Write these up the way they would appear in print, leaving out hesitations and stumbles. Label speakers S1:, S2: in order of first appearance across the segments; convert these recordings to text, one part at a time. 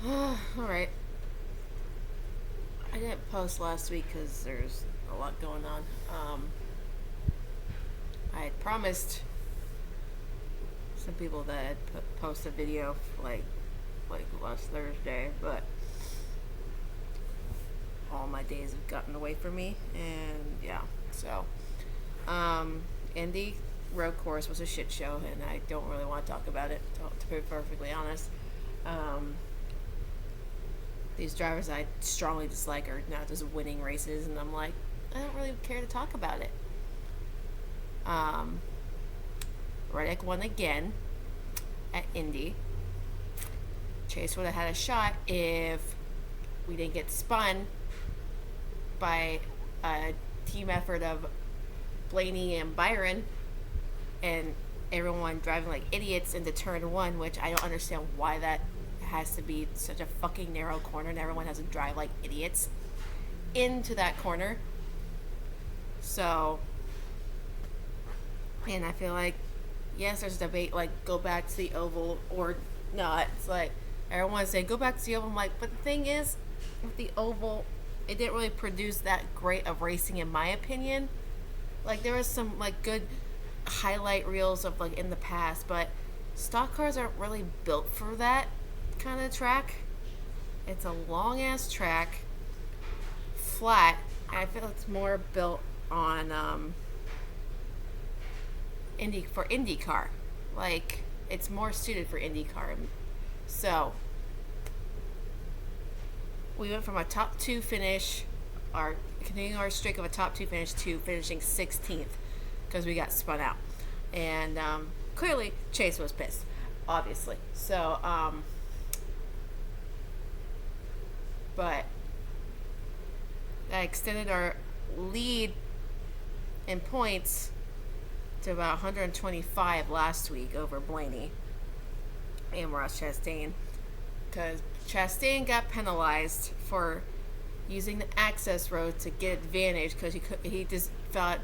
S1: Alright. I didn't post last week because there's a lot going on. I had promised some people that I'd post a video like last Thursday, but all my days have gotten away from me, and yeah. So, Indy road course was a shit show, and I don't really want to talk about it, to be perfectly honest. Um, these drivers I strongly dislike are now just winning races, and I'm like, I don't really care to talk about it. Um, Reddick won again at Indy. Chase would have had a shot if we didn't get spun by a team effort of Blaney and Byron and everyone driving like idiots into turn one, which I don't understand why that has to be such a fucking narrow corner and everyone has to drive like idiots into that corner. So, and I feel like, yes, there's debate, like, go back to the oval or not. It's like, everyone's saying, go back to the oval. I'm like, but the thing is, with the oval, it didn't really produce that great of racing, in my opinion. Like, there was some, like, good highlight reels of, like, in the past, but stock cars aren't really built for that kind of track. It's a long ass track, flat, and I feel it's more built on IndyCar. Like, it's more suited for IndyCar. So we went from a top two finish, our continuing our streak of a top two finish, to finishing 16th because we got spun out, and clearly Chase was pissed, obviously. So, but that extended our lead in points to about 125 last week over Blaney and Ross Chastain, because Chastain got penalized for using the access road to get advantage because he just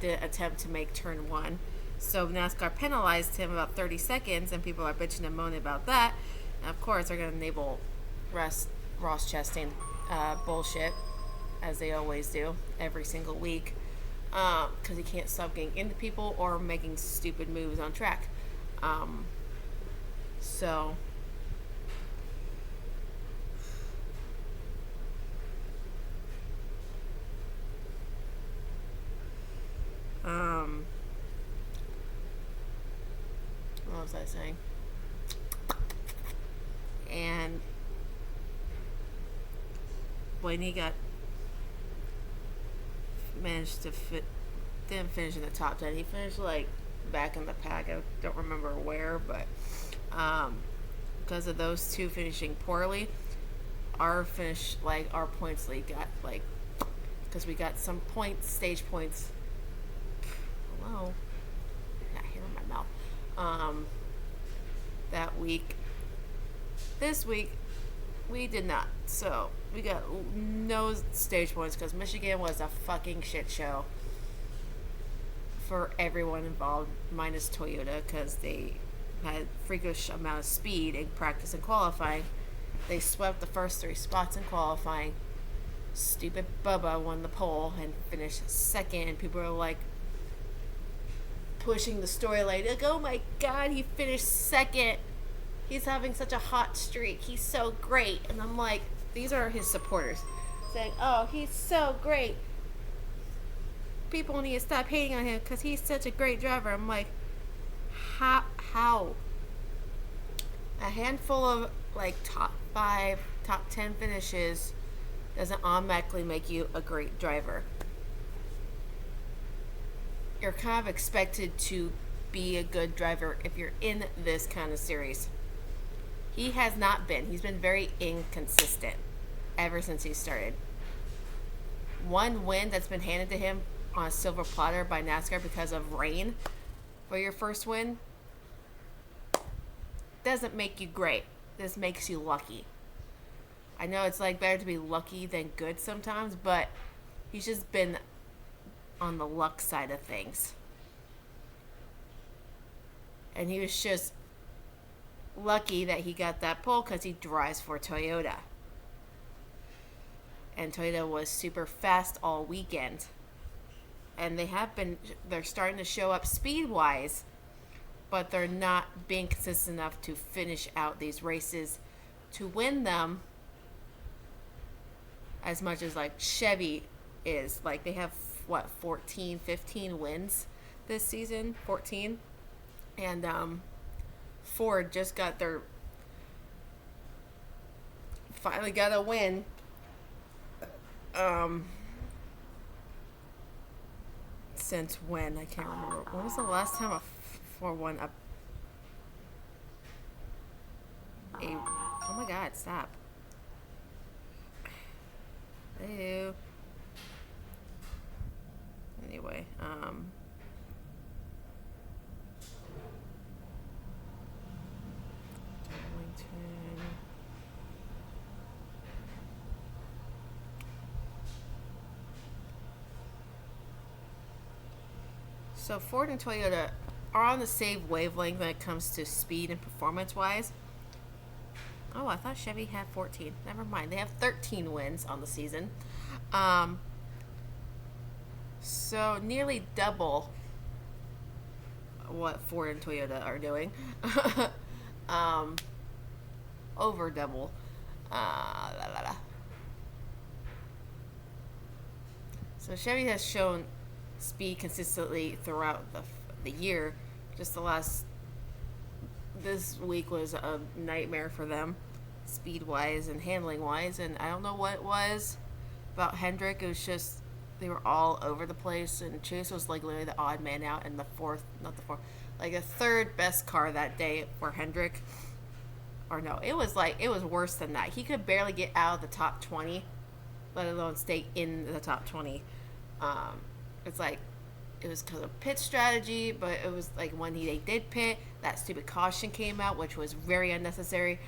S1: didn't attempt to make turn one. So NASCAR penalized him about 30 seconds, and people are bitching and moaning about that. And of course, they're going to enable Ross Chastain bullshit, as they always do every single week, because he can't stop getting into people or making stupid moves on track. So, what was I saying? And Blaney managed to didn't finish in the top 10. He finished like back in the pack. I don't remember where, but because of those two finishing poorly, our points lead got like, because we got some stage points. Hello, got hair in my mouth. That week. This week, we did not. So we got no stage points because Michigan was a fucking shit show for everyone involved, minus Toyota, because they had freakish amount of speed in practice and qualifying. They swept the first three spots in qualifying. Stupid Bubba won the pole and finished second, and people were like pushing the storyline, like, oh my god, he finished second. He's having such a hot streak. He's so great. And I'm like, these are his supporters saying, oh, he's so great. People need to stop hating on him because he's such a great driver. I'm like, how? A handful of like top 5, top 10 finishes doesn't automatically make you a great driver. You're kind of expected to be a good driver if you're in this kind of series. He has not been. He's been very inconsistent ever since he started. One win that's been handed to him on a silver platter by NASCAR because of rain for your first win doesn't make you great. This makes you lucky. I know it's like better to be lucky than good sometimes, but he's just been on the luck side of things. And he was just lucky that he got that pole because he drives for Toyota. And Toyota was super fast all weekend. And they're starting to show up speed-wise, but they're not being consistent enough to finish out these races to win them as much as, like, Chevy is. Like, they have, 14, 15 wins this season? 14? And, Ford just finally got a win. Since when? I can't remember. When was the last time a Ford won oh my god, stop. Ew. Anyway, so Ford and Toyota are on the same wavelength when it comes to speed and performance-wise. Oh, I thought Chevy had 14. Never mind. They have 13 wins on the season. So nearly double what Ford and Toyota are doing. Over double. So Chevy has shown speed consistently throughout the year. Just this week was a nightmare for them, speed-wise and handling-wise, and I don't know what it was about Hendrick. It was just, they were all over the place, and Chase was, like, literally the odd man out in the third best car that day for Hendrick. Or no, it was worse than that. He could barely get out of the top 20, let alone stay in the top 20. It's like, it was because of pit strategy, but it was like when they did pit, that stupid caution came out, which was very unnecessary,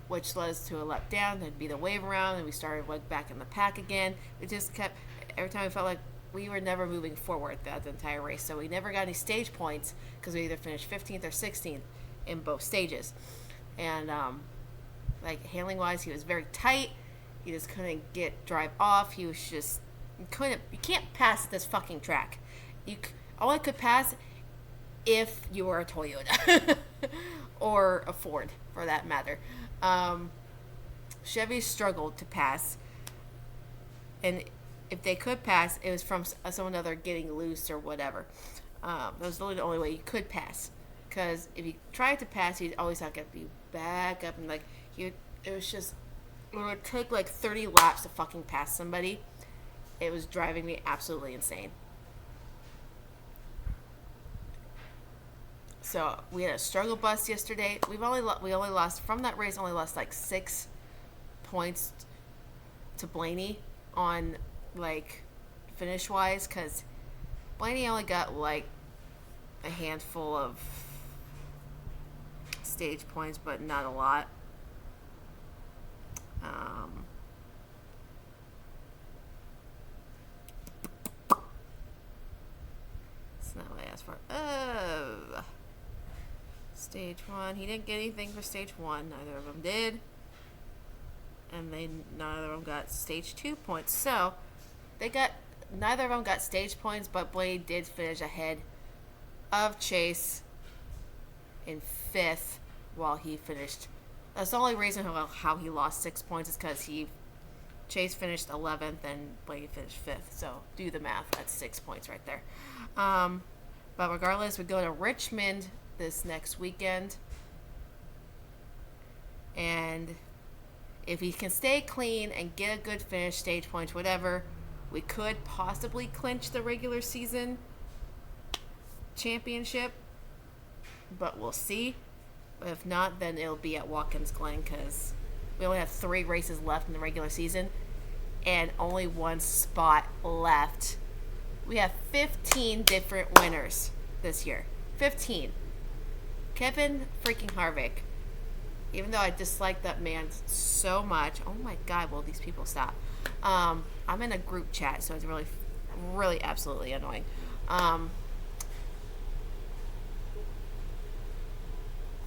S1: which led us to a lap down. There'd be the wave around, and we started back in the pack again. It just kept, every time we felt like we were never moving forward throughout the entire race, so we never got any stage points because we either finished 15th or 16th in both stages. And like, handling wise, he was very tight. He just couldn't drive off. He was just, you can't pass this fucking track. Only could pass if you were a Toyota or a Ford, for that matter. Chevy struggled to pass, and if they could pass, it was from someone other getting loose or whatever. That was literally the only way you could pass, because if you tried to pass, you'd always have to be back up, and like, it would take like 30 laps to fucking pass somebody. It was driving me absolutely insane. So we had a struggle bus yesterday. We only lost from that race. Only lost like 6 points to Blaney on, like, finish wise, because Blaney only got like a handful of stage points, but not a lot. It's not what I asked for. Oh, stage 1. He didn't get anything for stage 1. Neither of them did. And neither of them got stage 2 points. So neither of them got stage points, but Blaney did finish ahead of Chase in 5th while he finished. That's the only reason how he lost 6 points is because Chase finished 11th and Blaney finished 5th. So do the math. That's 6 points right there. But regardless, we go to Richmond this next weekend. And if he can stay clean and get a good finish, stage points, whatever, we could possibly clinch the regular season championship. But we'll see. But if not, then it'll be at Watkins Glen, because we only have 3 races left in the regular season and only 1 spot left. We have 15 different winners this year. 15. Kevin freaking Harvick. Even though I dislike that man so much. Oh my God, will these people stop? I'm in a group chat, so it's really, really absolutely annoying.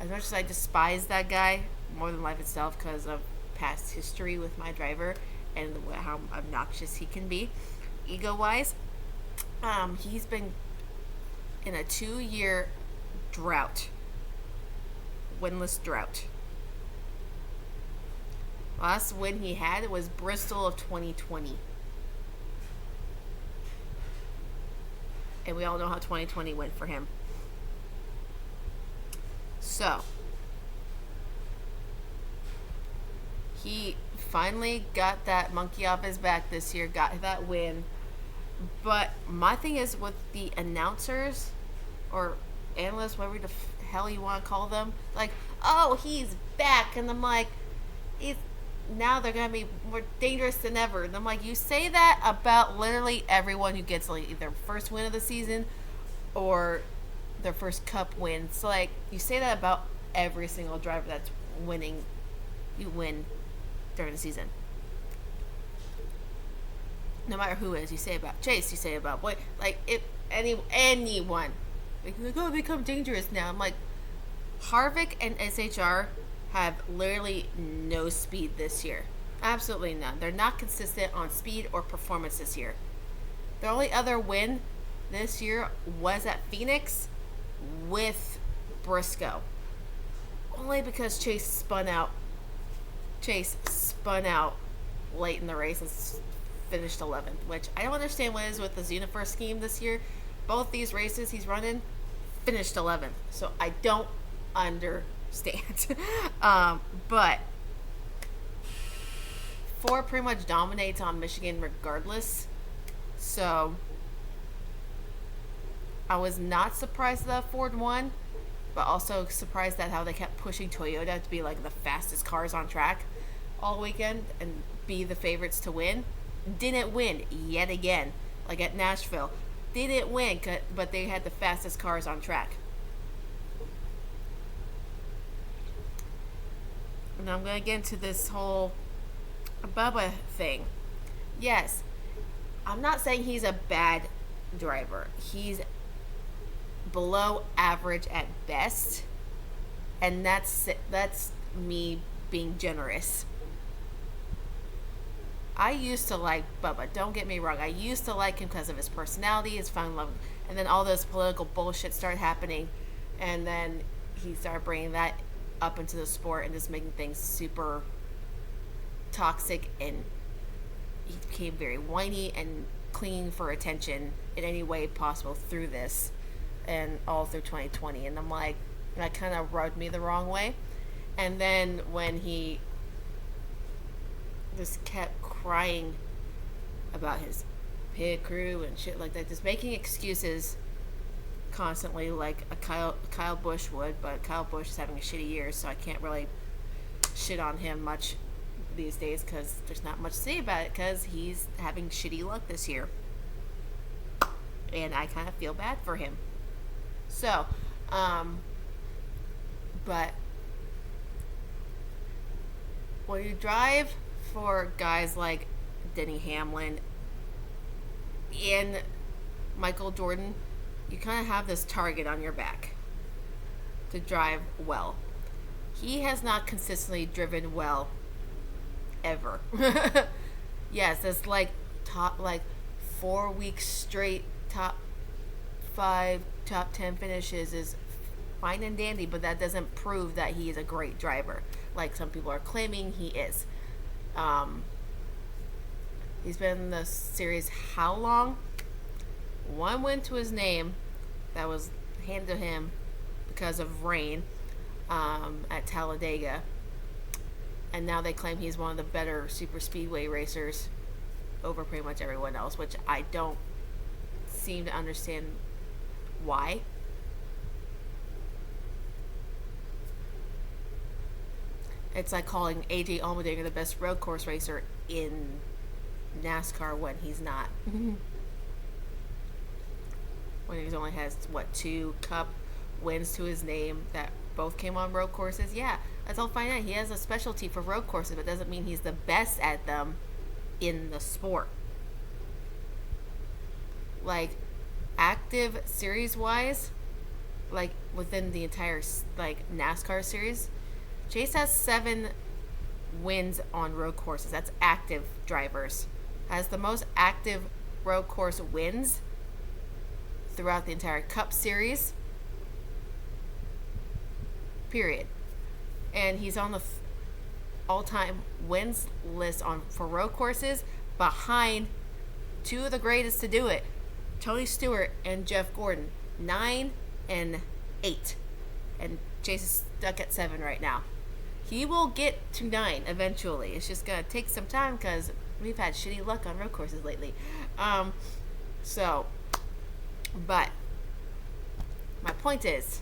S1: as much as I despise that guy more than life itself because of past history with my driver and how obnoxious he can be, ego wise, he's been in a 2-year drought, winless drought. Last win he had was Bristol of 2020. And we all know how 2020 went for him. So, he finally got that monkey off his back this year, got that win. But my thing is with the announcers or analysts, whatever the hell you want to call them, like, oh, he's back. And I'm like, now they're going to be more dangerous than ever. And I'm like, you say that about literally everyone who gets like either first win of the season or their first cup win. So like, you say that about every single driver that's winning. You win during the season. No matter who it is, you say about Chase, you say about what, like, if anyone, like, oh, become dangerous now. I'm like, Harvick and SHR have literally no speed this year. Absolutely none. They're not consistent on speed or performance this year. The only other win this year was at Phoenix with Briscoe. Only because Chase spun out late in the race and finished 11th, which I don't understand what it is with the Universe scheme this year. Both these races he's running finished 11th. So I don't understand. But Ford pretty much dominates on Michigan regardless. So I was not surprised that Ford won, but also surprised at how they kept pushing Toyota to be like the fastest cars on track all weekend and be the favorites to win. Didn't win yet again, like at Nashville. Didn't win, but they had the fastest cars on track. And I'm going to get into this whole Bubba thing. Yes, I'm not saying he's a bad driver. He's below average at best, and that's me being generous. I used to like Bubba, don't get me wrong. I used to like him because of his personality, his fun love, and then all this political bullshit started happening, and then he started bringing that up into the sport and just making things super toxic, and he became very whiny and clinging for attention in any way possible through this and all through 2020. And I'm like, that kind of rubbed me the wrong way. And then when he just kept crying about his pit crew and shit like that, just making excuses constantly like a Kyle Busch would, but Kyle Busch is having a shitty year, so I can't really shit on him much these days because there's not much to say about it because he's having shitty luck this year. And I kind of feel bad for him. So, but when you drive for guys like Denny Hamlin and Michael Jordan, you kind of have this target on your back to drive well. He has not consistently driven well ever. Yes, it's like top 4 weeks straight top 5, top 10 finishes is fine and dandy, but that doesn't prove that he is a great driver like some people are claiming he is. He's been in the series how long? 1 win to his name that was handed to him because of rain at Talladega, and now they claim he's one of the better super speedway racers over pretty much everyone else, which I don't seem to understand why. It's like calling AJ Allmendinger the best road course racer in NASCAR when he's not. When he only has 2 cup wins to his name that both came on road courses. Yeah, that's all fine. He has a specialty for road courses, but doesn't mean he's the best at them in the sport. Like active series wise, like within the entire NASCAR series. Chase has 7 wins on road courses. That's active drivers. Has the most active road course wins throughout the entire Cup series. Period. And he's on the all-time wins list for road courses behind 2 of the greatest to do it, Tony Stewart and Jeff Gordon, 9 and 8. And Chase is stuck at 7 right now. He will get to 9 eventually. It's just going to take some time because we've had shitty luck on road courses lately. But my point is,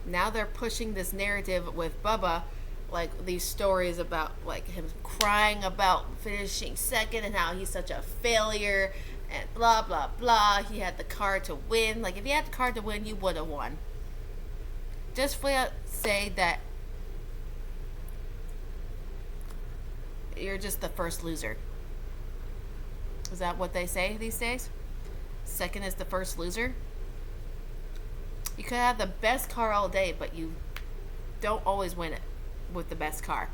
S1: now they're pushing this narrative with Bubba, like these stories about like him crying about finishing second and how he's such a failure and blah blah blah. He had the car to win. Like if you had the car to win, you would have won. Just flat say that you're just the first loser. Is that what they say these days? Second is the first loser. You could have the best car all day, but you don't always win it with the best car.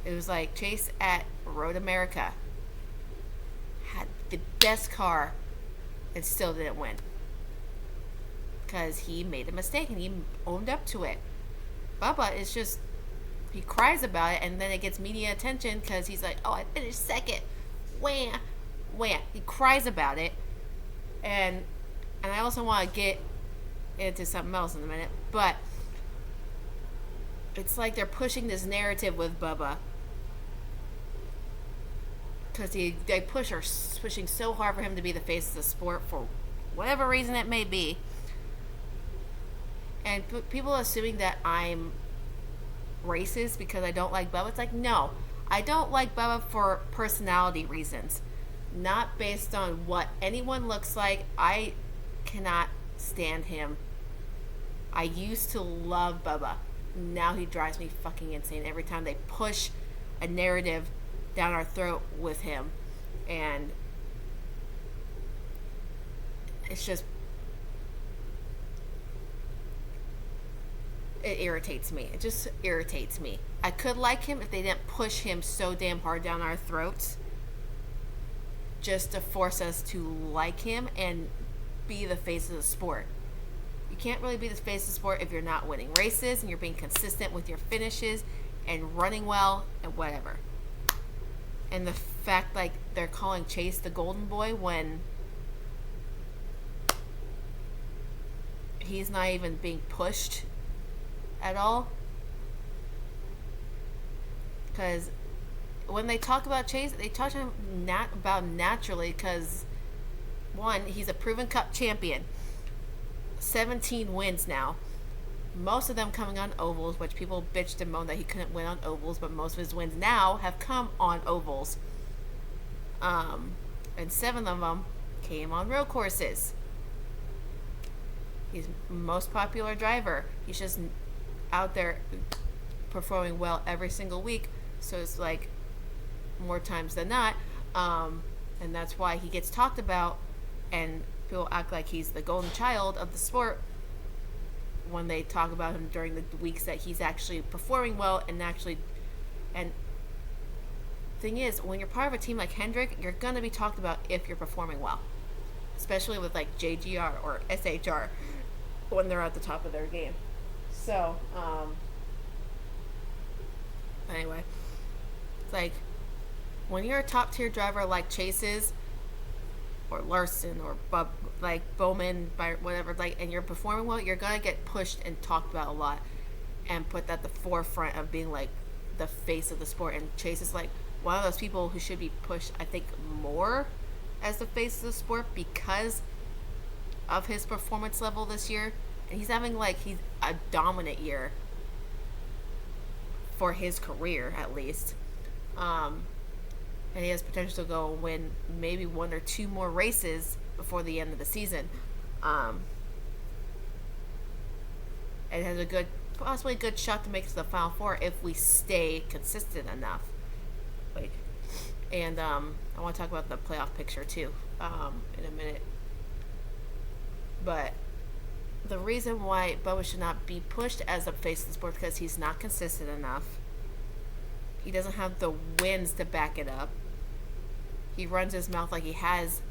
S1: It was like Chase at Road America had the best car and still didn't win because he made a mistake and he owned up to it. Bubba is just, he cries about it and then it gets media attention because he's like, oh, I finished second. Wham, wham. He cries about it. And I also want to get into something else in a minute, but it's like they're pushing this narrative with Bubba because they are pushing so hard for him to be the face of the sport for whatever reason it may be, and people assuming that I'm racist because I don't like Bubba. It's like, no, I don't like Bubba for personality reasons, not based on what anyone looks like. I cannot stand him. I used to love Bubba. Now he drives me fucking insane every time they push a narrative down our throat with him. And it's just, it irritates me. It just irritates me. I could like him if they didn't push him so damn hard down our throats just to force us to like him and be the face of the sport. You can't really be the face of the sport if you're not winning races and you're being consistent with your finishes and running well and whatever. And the fact like they're calling Chase the golden boy when he's not even being pushed at all. Because when they talk about Chase, they talk about naturally because, one, he's a proven Cup champion. 17 wins now. Most of them coming on ovals, which people bitched and moaned that he couldn't win on ovals, but most of his wins now have come on ovals. And 7 of them came on road courses. He's most popular driver. He's just out there performing well every single week. So it's like more times than not. And that's why he gets talked about and people act like he's the golden child of the sport when they talk about him during the weeks that he's actually performing well and thing is, when you're part of a team like Hendrick, you're going to be talked about if you're performing well, especially with like JGR or SHR when they're at the top of their game. So anyway, it's like when you're a top tier driver like Chase is, or Larson or like Bowman, by whatever, like, and you're performing well, you're gonna get pushed and talked about a lot, and put at the forefront of being like the face of the sport. And Chase is like one of those people who should be pushed, I think, more as the face of the sport because of his performance level this year. And he's having he's a dominant year for his career at least. And he has potential to go and win maybe 1 or 2 more races before the end of the season. And has possibly a good shot to make it to the Final Four if we stay consistent enough. And I want to talk about the playoff picture too in a minute. But the reason why Bubba should not be pushed as a face of the sport because he's not consistent enough. He doesn't have the wins to back it up. He runs his mouth like he has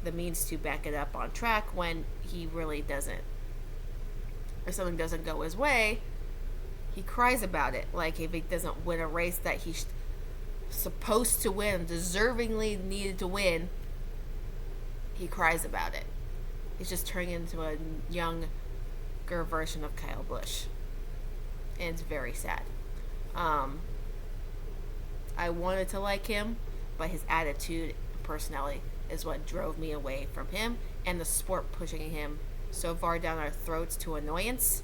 S1: the means to back it up on track when he really doesn't. If something doesn't go his way, he cries about it. Like if he doesn't win a race that he's supposed to win, deservingly needed to win, he cries about it. He's just turning into a younger version of Kyle Busch. And it's very sad. I wanted to like him, but his attitude and personality is what drove me away from him and the sport pushing him so far down our throats to annoyance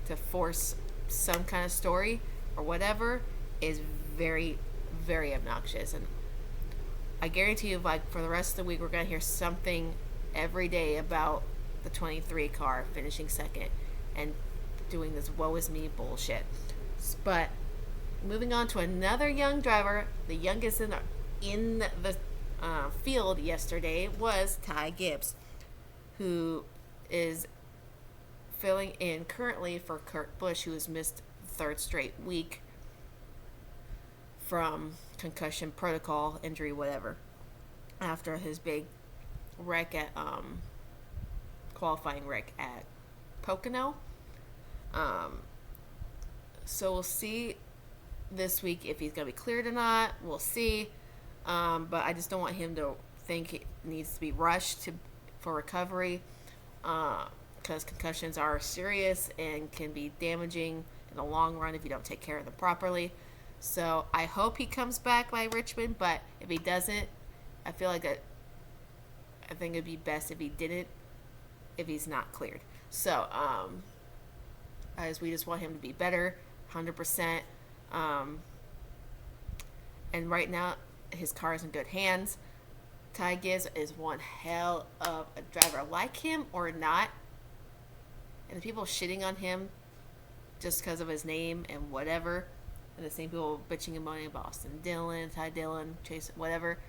S1: to force some kind of story or whatever is very, very obnoxious. And I guarantee you, like, for the rest of the week, we're going to hear something every day about the 23 car finishing second and doing this woe is me bullshit. But moving on to another young driver, the youngest in the field yesterday was Ty Gibbs, who is filling in currently for Kurt Busch, who has missed the third straight week from concussion protocol, injury, whatever, after his big wreck at qualifying wreck at Pocono. So we'll see this week if he's going to be cleared or not. We'll see. But I just don't want him to think he needs to be rushed for recovery, because concussions are serious and can be damaging in the long run if you don't take care of them properly. So I hope he comes back by Richmond, but if he doesn't, I feel like I think it'd be best if he didn't, if he's not cleared. So as we just want him to be better, 100%. And right now, his car is in good hands. Ty Gibbs is one hell of a driver. Like him or not, and the people shitting on him just because of his name and whatever, and the same people bitching and moaning about Austin Dillon, Ty Dillon, Chase, whatever,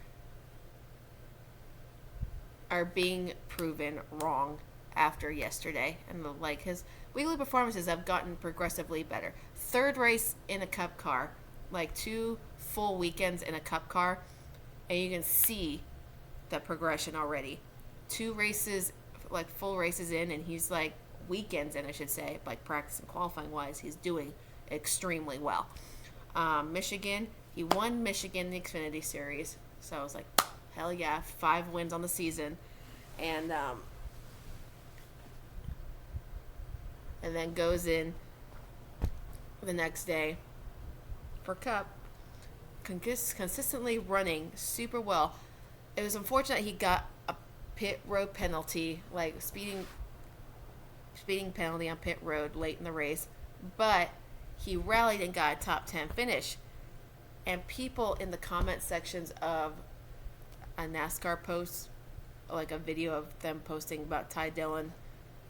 S1: are being proven wrong after yesterday. And like his weekly performances have gotten progressively better. Third race in a cup car, like 2 full weekends in a cup car, and you can see the progression already. 2 races, like full races in, and he's like weekends in, I should say, like practice and qualifying wise, he's doing extremely well. Michigan, he won Michigan in the Xfinity Series, so I was like, hell yeah, 5 wins on the season, and then goes in the next day for Cup, consistently running super well. It was unfortunate he got a pit road penalty, like speeding penalty on pit road late in the race, but he rallied and got a top 10 finish. And people in the comment sections of a NASCAR post, like a video of them posting about Ty Dillon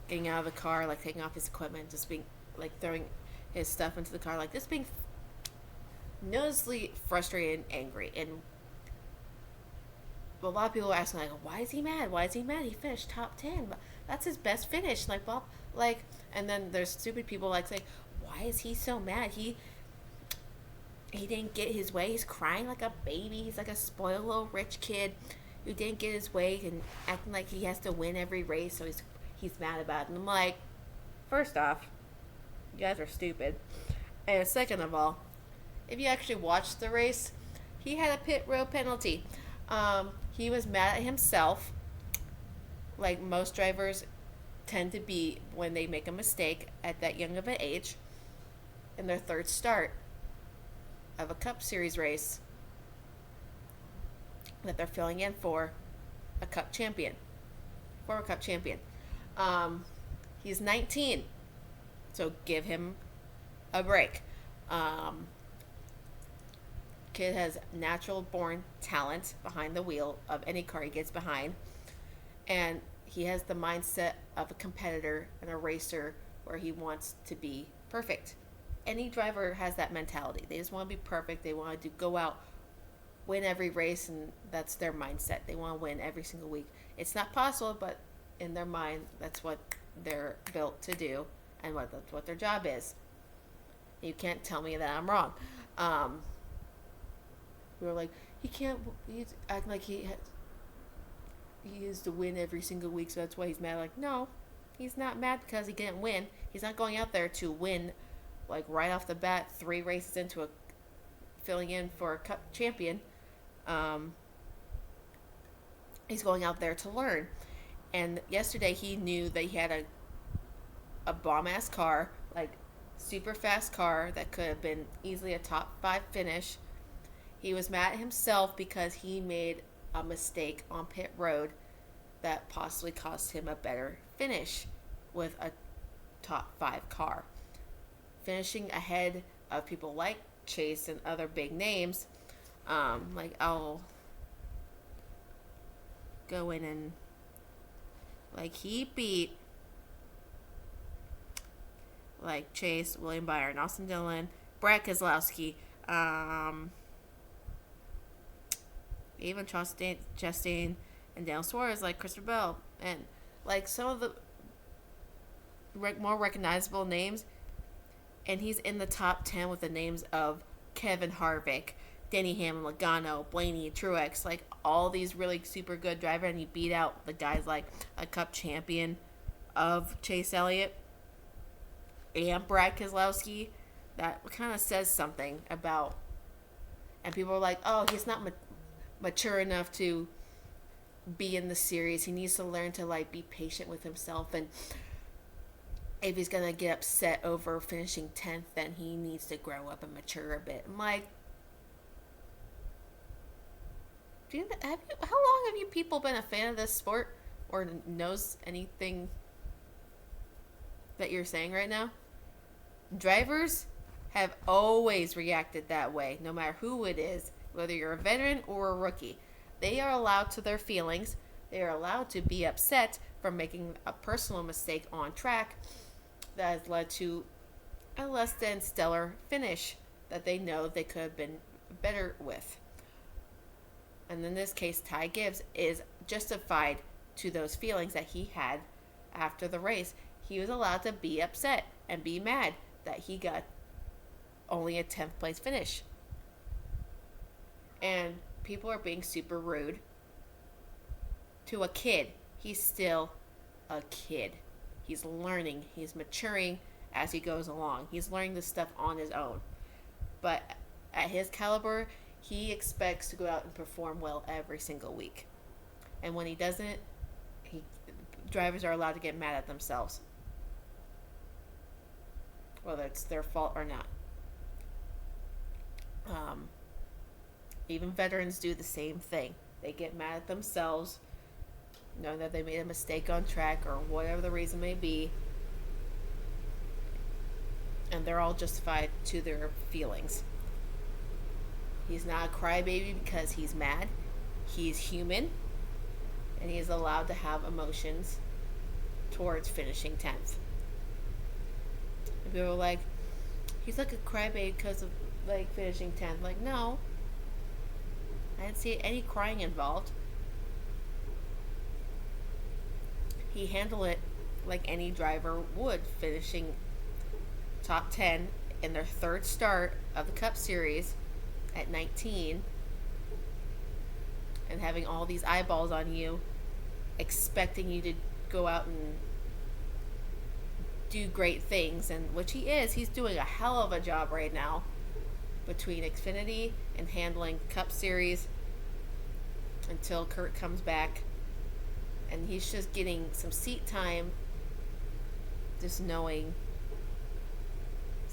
S1: getting out of the car, like taking off his equipment, just being like throwing his stuff into the car, like this, being noticeably frustrated and angry. And a lot of people are asking, like, why is he mad? Why is he mad? He finished top 10. That's his best finish. Like, well, like, and then there's stupid people like say, why is he so mad? He didn't get his way. He's crying like a baby. He's like a spoiled little rich kid who didn't get his way and acting like he has to win every race, so he's mad about it. And I'm like, first off, you guys are stupid. And second of all, if you actually watched the race, he had a pit road penalty. He was mad at himself, like most drivers tend to be when they make a mistake at that young of an age in their third start of a Cup Series race that they're filling in for a Cup champion, former Cup champion. He's 19, so give him a break. Kid has natural born talent behind the wheel of any car he gets behind, and he has the mindset of a competitor and a racer where he wants to be perfect. Any driver has that mentality. They just want to be perfect. They want to go out, win every race, and that's their mindset. They want to win every single week. It's not possible, but in their mind, that's what they're built to do, and that's what their job is. You can't tell me that I'm wrong. Um, we were like, he can't. He's acting like he is to win every single week, so that's why he's mad. Like, no, he's not mad because he didn't win. He's not going out there to win, like right off the bat, 3 races into a filling in for a cup champion. Um, he's going out there to learn. And yesterday he knew that he had a bomb ass car, like super fast car that could have been easily a top 5 finish. He was mad at himself because he made a mistake on pit road that possibly cost him a better finish with a top 5 car. Finishing ahead of people like Chase and other big names, like I'll go in and like he beat like Chase, William Byron, Austin Dillon, Brad Keselowski, even Chastain and Daniel Suarez, like Christopher Bell, and like some of the more recognizable names. And he's in the top 10 with the names of Kevin Harvick, Denny Hamlin, Logano, Blaney, Truex, like all these really super good drivers, and he beat out the guys like a Cup champion of Chase Elliott and Brad Keselowski. That kind of says something about, and people are like, oh, he's not mature enough to be in the series. He needs to learn to like be patient with himself, and if he's gonna get upset over finishing 10th, then he needs to grow up and mature a bit. I'm like, how long have you people been a fan of this sport, or knows anything that you're saying right now? Drivers have always reacted that way, no matter who it is, whether you're a veteran or a rookie. They are allowed to their feelings. They are allowed to be upset for making a personal mistake on track that has led to a less than stellar finish that they know they could have been better with. And in this case, Ty Gibbs is justified to those feelings that he had after the race. He was allowed to be upset and be mad that he got only a 10th place finish. And people are being super rude to a kid. He's still a kid. He's learning. He's maturing as he goes along. He's learning this stuff on his own. But at his caliber, he expects to go out and perform well every single week. And when he doesn't, drivers are allowed to get mad at themselves, whether it's their fault or not. Even veterans do the same thing. They get mad at themselves, knowing that they made a mistake on track or whatever the reason may be, and they're all justified to their feelings. He's not a crybaby because he's mad. He's human, and he's allowed to have emotions towards finishing 10th. And people are like, he's like a crybaby because of like finishing 10th. Like, no, I didn't see any crying involved. He handled it like any driver would, finishing top 10 in their third start of the Cup Series at 19 and having all these eyeballs on you, expecting you to go out and do great things, and which he is. He's doing a hell of a job right now between Xfinity and handling Cup Series until Kurt comes back. And he's just getting some seat time, just knowing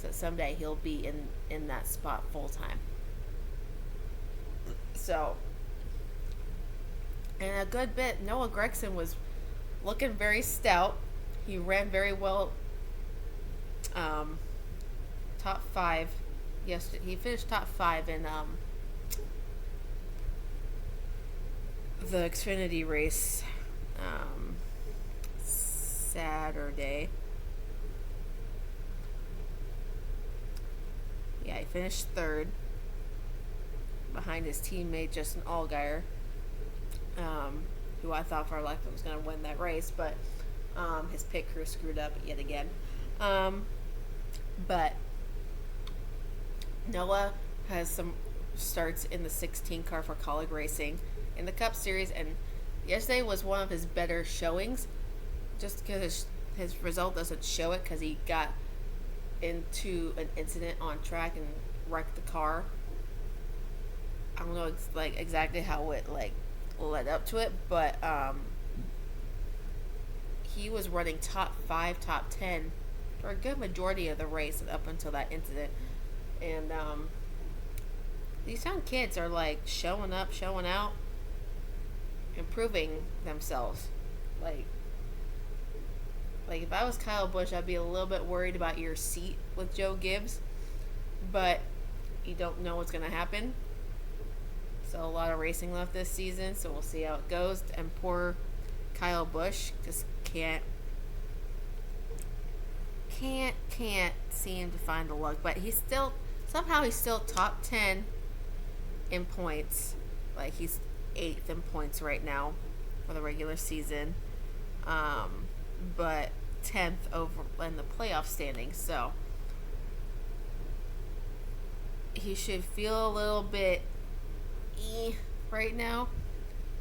S1: that someday he'll be in that spot full time. So, and a good bit, Noah Gragson was looking very stout. He ran very well. Top 5 yesterday. He finished top 5 in the Xfinity race Saturday. Yeah, he finished 3rd behind his teammate Justin Allgaier. who I thought for a life was going to win that race, but his pit crew screwed up yet again. But Noah has some starts in the 16 car for Kaulig Racing in the Cup Series, and yesterday was one of his better showings, just because his result doesn't show it, because he got into an incident on track and wrecked the car. I don't know like exactly how it like led up to it, but he was running top 5, top 10 for a good majority of the race up until that incident. And these young kids are like showing up, showing out, improving themselves. Like if I was Kyle Busch, I'd be a little bit worried about your seat with Joe Gibbs, but you don't know what's going to happen. So a lot of racing left this season, so we'll see how it goes. And poor Kyle Busch just can't seem to find the luck. But he's still top 10 in points. Like he's 8th in points right now for the regular season, but 10th over in the playoff standings. So he should feel a little bit right now,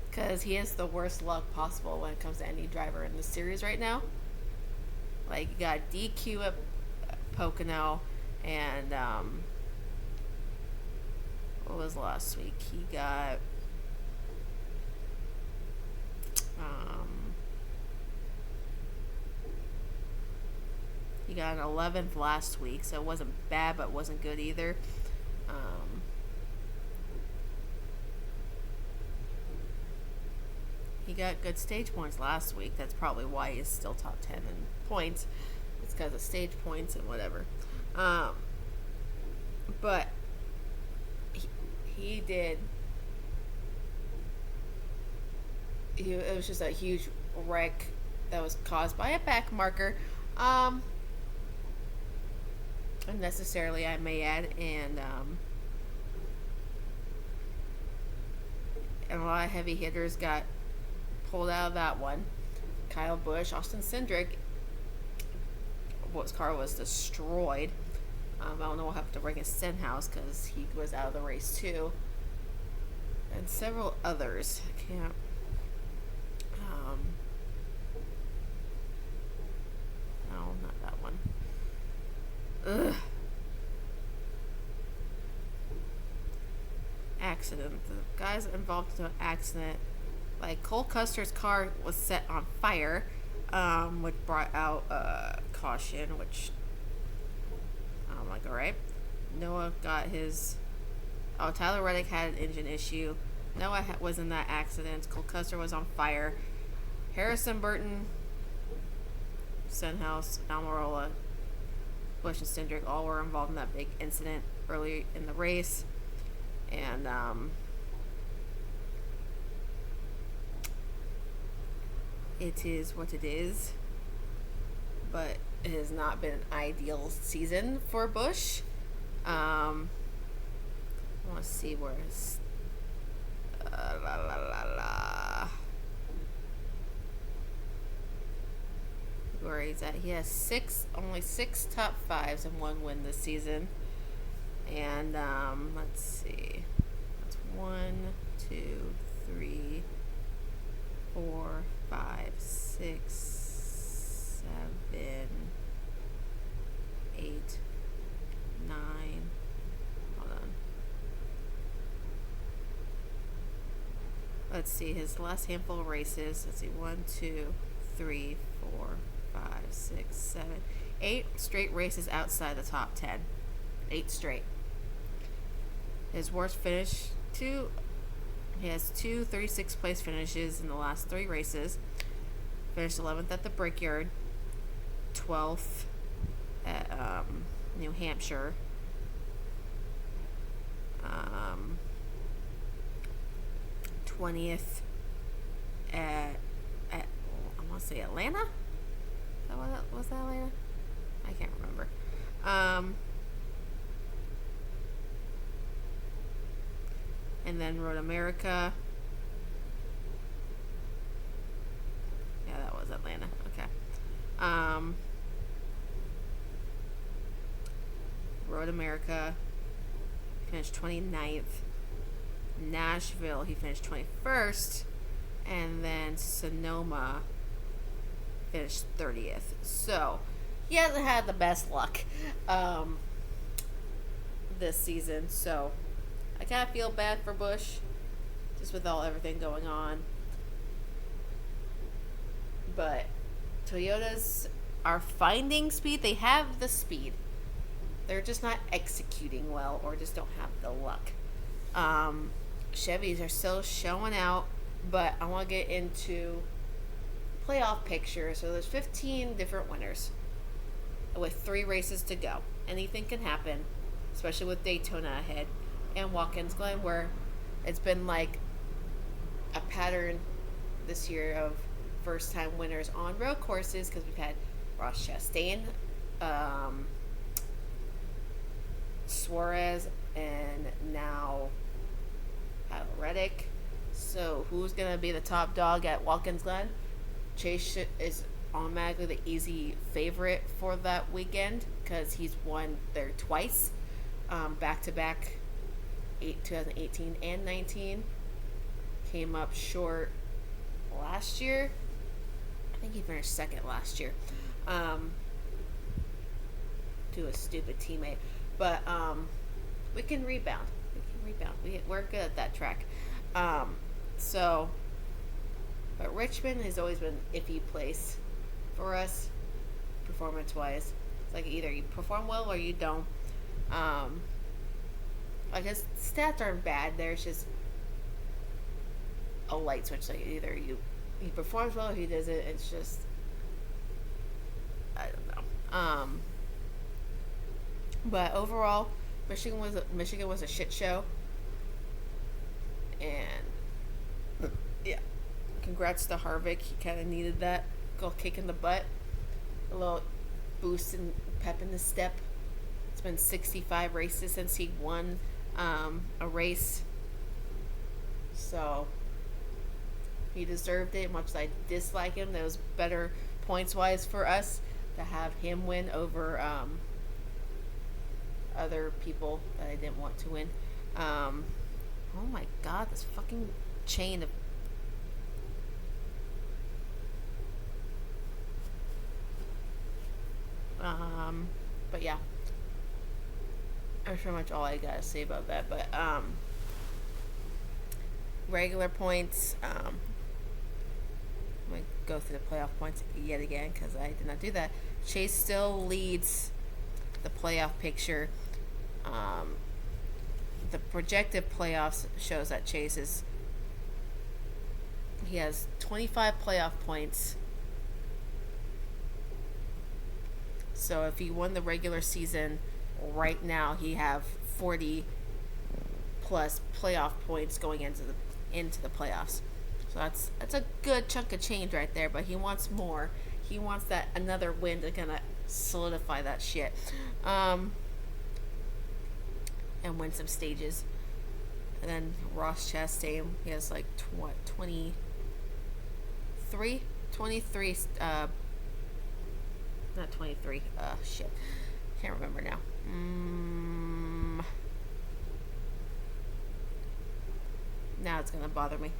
S1: because he has the worst luck possible when it comes to any driver in the series right now. Like, you got DQ at Pocono, and what was last week? He got an 11th last week, so it wasn't bad, but it wasn't good either. He got good stage points last week. That's probably why he's still top 10 in points. It's because of stage points and whatever. But he did. It was just a huge wreck that was caused by a back marker. Unnecessarily, I may add, and a lot of heavy hitters got pulled out of that one. Kyle Busch, Austin Cindric, his car was destroyed. I don't know what happened to Reagan Stenhouse, because he was out of the race too, and several others. I can't. No, not that one. Ugh. Accident. The guys involved in an accident. Like, Cole Custer's car was set on fire, which brought out caution, which I'm like, alright. Noah got his... Oh, Tyler Reddick had an engine issue. Noah was in that accident. Cole Custer was on fire. Harrison Burton, Stenhouse, Almirola, Busch, and Cindric all were involved in that big incident early in the race. And, it is what it is, but it has not been an ideal season for Busch. I want to see where his where he's at. He has only six top 5s and 1 win this season. And let's see, that's 1, 2, 3, 4, 5, 6, 7, 8, 9. Hold on. Let's see, his last handful of races. Let's see, 1, 2, 3, 4, 5, 6, 7, 8 straight races outside the top 10. 8 straight. His worst finish, he has 2 36th place finishes in the last 3 races. Finished 11th at the Brickyard, 12th at New Hampshire, 20th at I want to say Atlanta. Was that Atlanta? I can't remember. And then Road America. Road America, he finished 29th. Nashville, he finished 21st. And then Sonoma finished 30th. So, he hasn't had the best luck this season. So, I kind of feel bad for Busch, just with everything going on. But Toyotas are finding speed. They have the speed. They're just not executing well, or just don't have the luck. Chevys are still showing out, but I want to get into playoff picture. So there's 15 different winners with 3 races to go. Anything can happen, especially with Daytona ahead and Watkins Glen, where it's been like a pattern this year of first time winners on road courses, because we've had Ross Chastain, Suarez, and now Reddick. So who's going to be the top dog at Watkins Glen? Chase is automatically the easy favorite for that weekend, because he's won there twice, back to back, 2018 and 19. Came up short last year. I think he finished second last year, to a stupid teammate. But we can rebound. We're good at that track. But Richmond has always been an iffy place for us, performance-wise. It's like either you perform well or you don't. I guess stats aren't bad. There's just a light switch. Like either he performs well or he doesn't. It's just, I don't know. But overall, Michigan was a shit show. And yeah, congrats to Harvick. He kind of needed that little kick in the butt, a little boost and pep in the step. It's been 65 races since he won a race, so he deserved it. Much as I dislike him, there was better points wise for us to have him win over other people that I didn't want to win. Oh my god, this fucking chain of but yeah, that's pretty much all I gotta say about that. But regular points, I'm gonna go through the playoff points yet again, because I did not do that. Chase still leads the playoff picture. The projected playoffs shows that Chase he has 25 playoff points. So if he won the regular season right now, he have 40 plus playoff points going into the playoffs. So that's a good chunk of change right there. But he wants more. He wants that another win to kind of solidify that shit. And win some stages. And then Ross Chastain, he has like 23, not 23, shit, can't remember now. Now it's gonna bother me.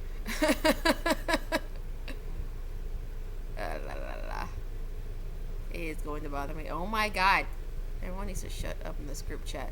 S1: It is going to bother me. Oh my god, everyone needs to shut up in this group chat.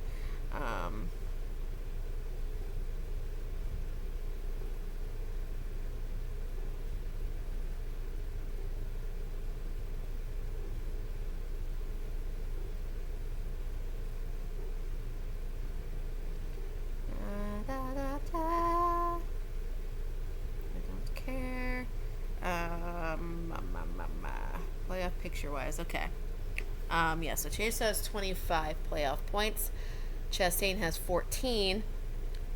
S1: Playoff picture wise, okay. Yeah, so Chase has 25 playoff points. Chastain has 14.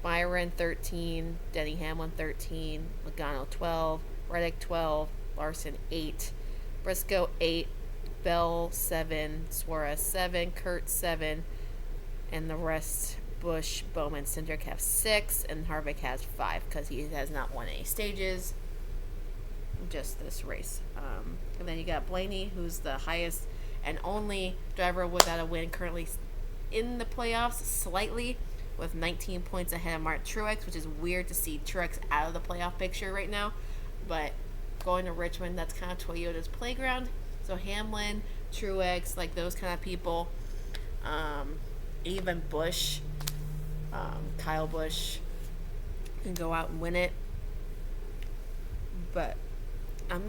S1: Byron 13. Denny Hamlin 13. Logano 12. Reddick 12. Larson 8. Briscoe 8. Bell 7. Suarez 7. Kurt 7. And the rest, Busch, Bowman, Cindric have 6. And Harvick has 5 because he has not won any stages. just this race. And then you got Blaney, who's the highest and only driver without a win currently in the playoffs, slightly, with 19 points ahead of Mark Truex, which is weird to see Truex out of the playoff picture right now. But going to Richmond, that's kind of Toyota's playground. So Hamlin, Truex, like those kind of people. Even Busch, Kyle Busch can go out and win it. But I'm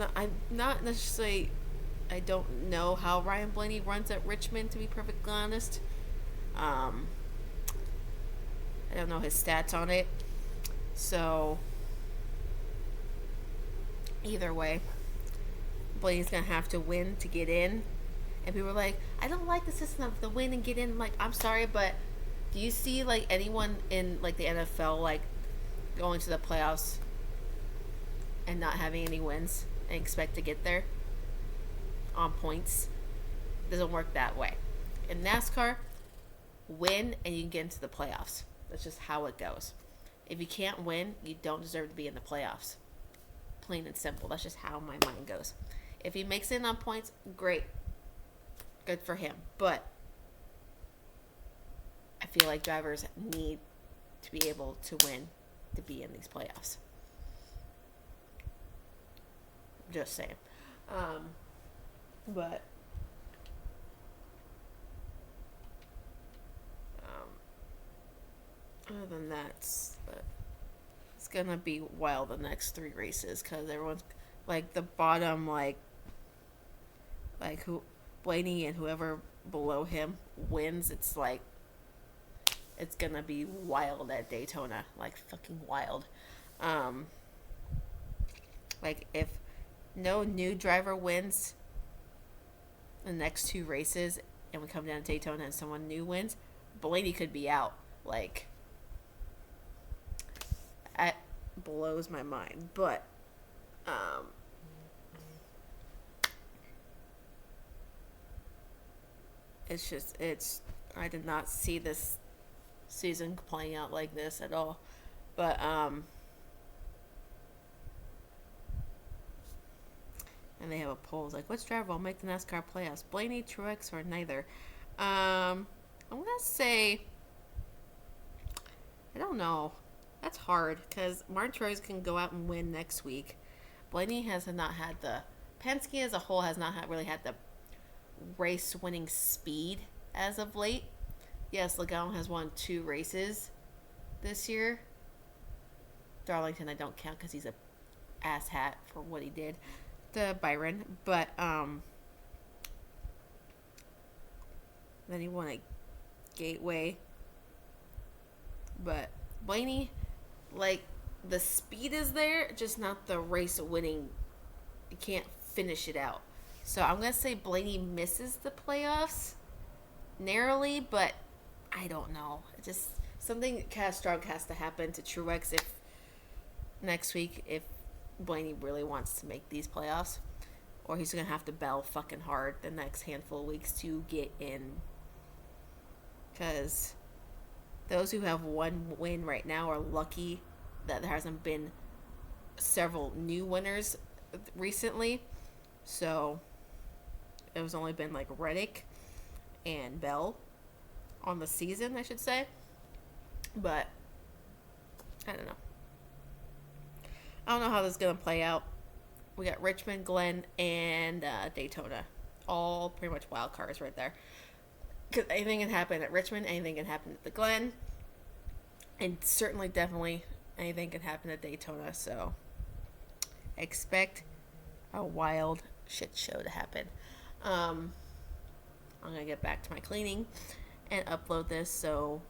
S1: not necessarily. I don't know how Ryan Blaney runs at Richmond, to be perfectly honest. I don't know his stats on it. So either way, Blaney's gonna have to win to get in. And people are like, I don't like the system of the win and get in. I'm like, I'm sorry, but do you see like anyone in like the NFL like going to the playoffs and not having any wins and expect to get there on points? It doesn't work that way. In NASCAR, win and you can get into the playoffs. That's just how it goes. If you can't win, you don't deserve to be in the playoffs. Plain and simple. That's just how my mind goes. If he makes it on points, great. Good for him. But I feel like drivers need to be able to win to be in these playoffs. Just saying. But other than that, it's gonna be wild the next 3 races because everyone's like the bottom, like who Blaney and whoever below him wins. It's like it's gonna be wild at Daytona, like fucking wild. Like if no new driver wins the next 2 races and we come down to Daytona and someone new wins, Blaney could be out. Like, that blows my mind. But I did not see this season playing out like this at all. But and they have a poll like, which driver will make the NASCAR playoffs? Blaney, Truex, or neither? I'm gonna say, I don't know. That's hard because Martin Truex can go out and win next week. Blaney has not had Penske as a whole has not really had the race winning speed as of late. Yes, Logano has won 2 races this year. Darlington I don't count because he's a asshat for what he did to Byron. But then he won a Gateway. But Blaney, like, the speed is there, just not the race winning. You can't finish it out. So I'm going to say Blaney misses the playoffs narrowly, but I don't know. Just something catastrophic has to happen to Truex if next week if Blaney really wants to make these playoffs, or he's going to have to battle fucking hard the next handful of weeks to get in. Because those who have one win right now are lucky that there hasn't been several new winners recently. So it was only been like Reddick and Bell on the season, I should say. But I don't know. I don't know how this is going to play out. We got Richmond, Glen, and Daytona. All pretty much wild cards right there. Because anything can happen at Richmond, anything can happen at the Glen, and certainly, definitely, anything can happen at Daytona. So, expect a wild shit show to happen. I'm going to get back to my cleaning and upload this so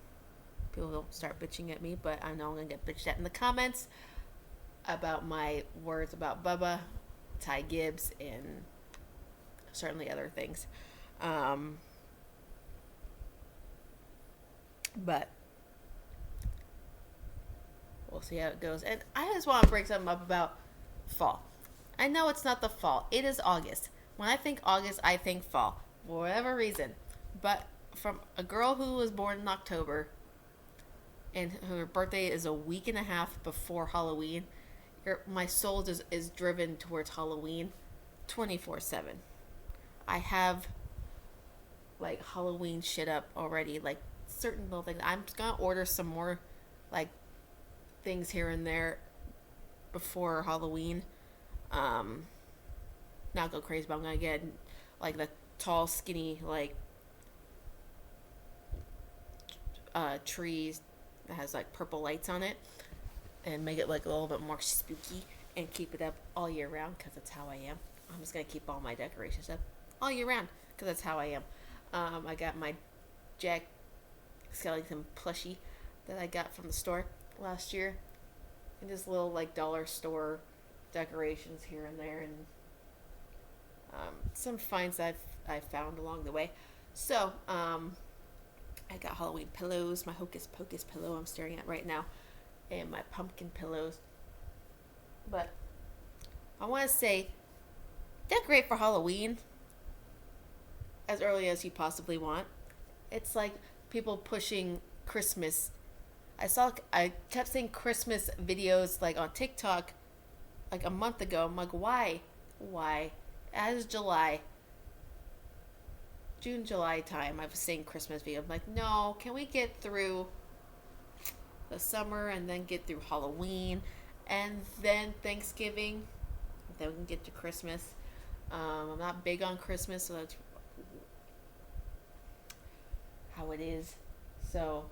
S1: people don't start bitching at me, but I know I'm going to get bitched at in the comments about my words about Bubba, Ty Gibbs, and certainly other things. But we'll see how it goes. And I just want to bring something up about fall. I know it's not the fall. It is August. When I think August, I think fall. For whatever reason. But from a girl who was born in October and her birthday is a week and a half before Halloween, my soul is driven towards Halloween 24/7. I have like Halloween shit up already, like certain little things. I'm just gonna order some more like things here and there before Halloween. Um, Not go crazy, but I'm gonna get like the tall, skinny, like trees that has like purple lights on it, and make it like a little bit more spooky and keep it up all year round because that's how I am. I'm just gonna keep all my decorations up all year round because that's how I am. I got my Jack Skellington plushie that I got from the store last year, and just little like dollar store decorations here and there, and some finds I've found along the way. So I got Halloween pillows, my Hocus Pocus pillow I'm staring at right now, and my pumpkin pillows. But I want to say, decorate for Halloween as early as you possibly want. It's like people pushing Christmas. I kept seeing Christmas videos like on TikTok like a month ago. I'm like, why? Why? As July, June, July time, I was seeing Christmas videos. I'm like, no, can we get through the summer and then get through Halloween and then Thanksgiving? Then we can get to Christmas. I'm not big on Christmas, so that's how it is. So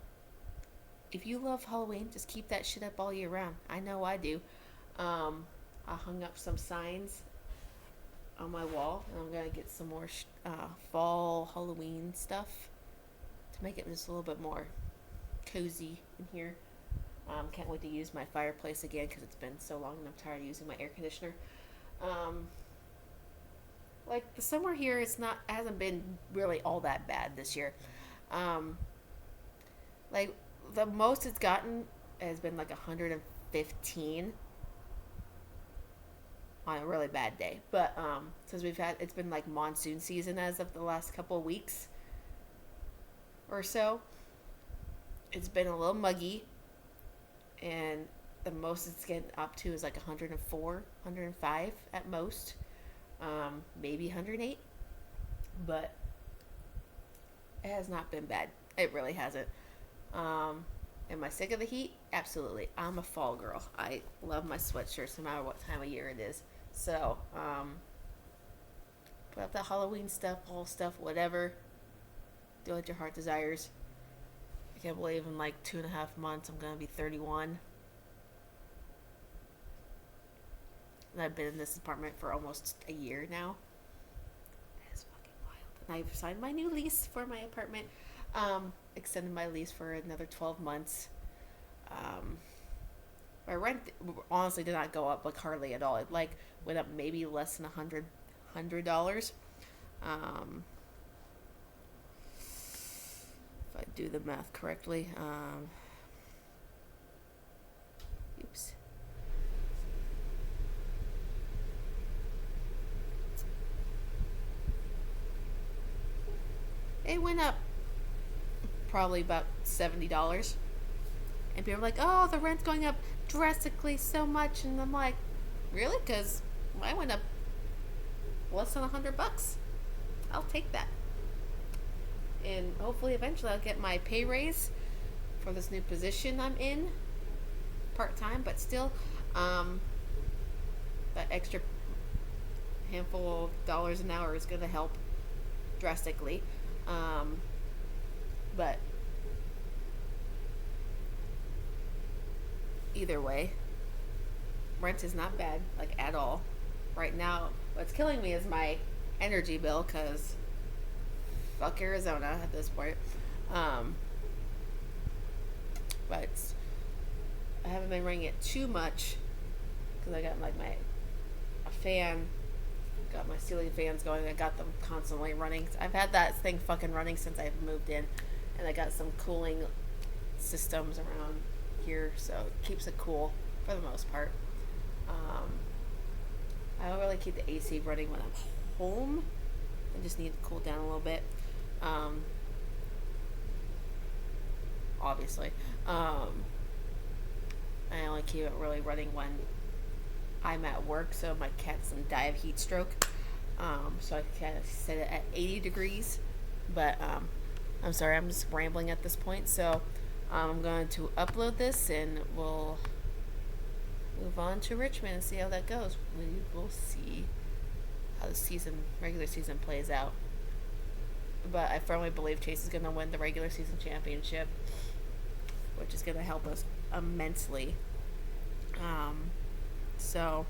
S1: if you love Halloween, just keep that shit up all year round. I know I do. I hung up some signs on my wall, and I'm gonna get some more fall Halloween stuff to make it just a little bit more cozy in here. Can't wait to use my fireplace again because it's been so long and I'm tired of using my air conditioner. Like the summer here, hasn't been really all that bad this year. Like the most it's gotten has been like 115 on a really bad day. But since it's been like monsoon season as of the last couple of weeks or so, it's been a little muggy, and the most it's getting up to is like 104, 105 at most, maybe 108, but it has not been bad. It really hasn't. Am I sick of the heat? Absolutely. I'm a fall girl. I love my sweatshirts no matter what time of year it is. So, put up the Halloween stuff, fall stuff, whatever. Do what your heart desires. I can't believe in like 2.5 months I'm gonna be 31. And I've been in this apartment for almost a year now. It's fucking wild. And I've signed my new lease for my apartment. Extended my lease for another 12 months. My rent honestly did not go up like hardly at all. It like went up maybe less than $100. If I do the math correctly. Oops. It went up probably about $70. And people are like, oh, the rent's going up drastically so much. And I'm like, really? Because mine went up less than $100. I'll take that. And hopefully eventually I'll get my pay raise for this new position I'm in. Part-time, but still, that extra handful of dollars an hour is going to help drastically. But either way, rent is not bad, like at all. Right now, what's killing me is my energy bill, because fuck Arizona at this point. But I haven't been running it too much because I got like a fan, got my ceiling fans going. I got them constantly running. I've had that thing fucking running since I've moved in, and I got some cooling systems around here, so it keeps it cool for the most part. I don't really keep the AC running when I'm home. I just need to cool down a little bit. Obviously. I only keep it really running when I'm at work, so my cat's gonna die of heat stroke. So I kind of set it at 80 degrees. But I'm sorry, I'm just rambling at this point. So I'm going to upload this, and we'll move on to Richmond and see how that goes. We will see how the regular season plays out. But I firmly believe Chase is going to win the regular season championship, which is going to help us immensely. So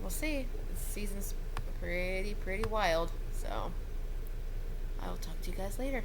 S1: we'll see. The season's pretty wild. So I'll talk to you guys later.